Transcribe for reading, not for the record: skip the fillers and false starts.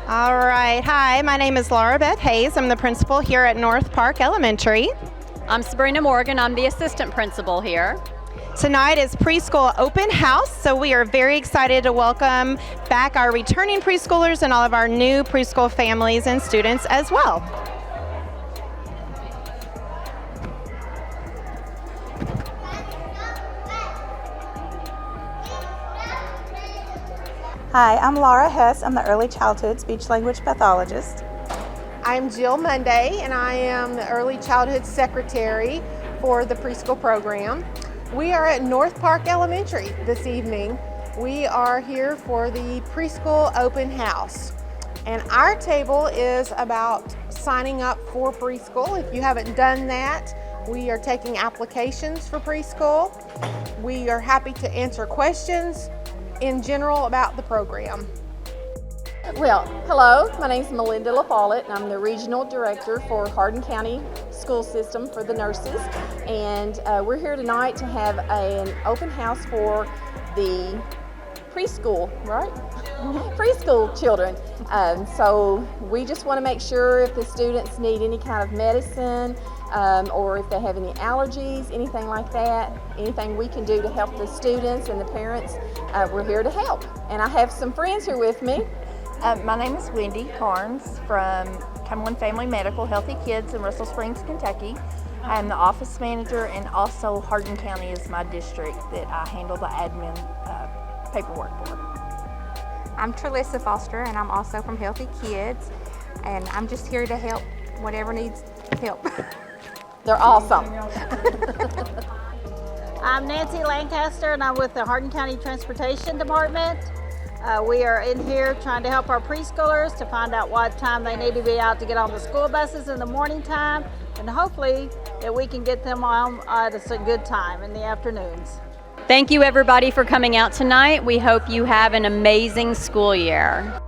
All right. Hi, my name is Laura Beth Hayes. I'm the principal here at North Park Elementary. I'm Sabrina Morgan. I'm the assistant principal here. Tonight is preschool open house, so we are very excited to welcome back our returning preschoolers and all of our new preschool families and students as well. Hi, I'm Laura Hess. I'm the Early Childhood Speech Language Pathologist. I'm Jill Monday, and I am the Early Childhood Secretary for the preschool program. We are at North Park Elementary this evening. We are here for the preschool open house. And our table is about signing up for preschool. If you haven't done that, we are taking applications for preschool. We are happy to answer questions in general about the program. Well, hello, my name is Melinda LaFollette, and I'm the Regional Director for Hardin County School System for the nurses. And we're here tonight to have an open house for the preschool, right? Preschool children. So we just want to make sure if the students need any kind of medicine or if they have any allergies, anything like that, anything we can do to help the students and the parents, we're here to help. And I have some friends here with me. My name is Wendy Carnes from Cumberland Family Medical Healthy Kids in Russell Springs, Kentucky. I am the office manager, and also Hardin County is my district that I handle the admin paperwork for. I'm Trelissa Foster, and I'm also from Healthy Kids, and I'm just here to help whatever needs help. They're awesome. I'm Nancy Lancaster, and I'm with the Hardin County Transportation Department. We are in here trying to help our preschoolers to find out what time they need to be out to get on the school buses in the morning time, and hopefully that we can get them on at a good time in the afternoons. Thank you everybody for coming out tonight. We hope you have an amazing school year.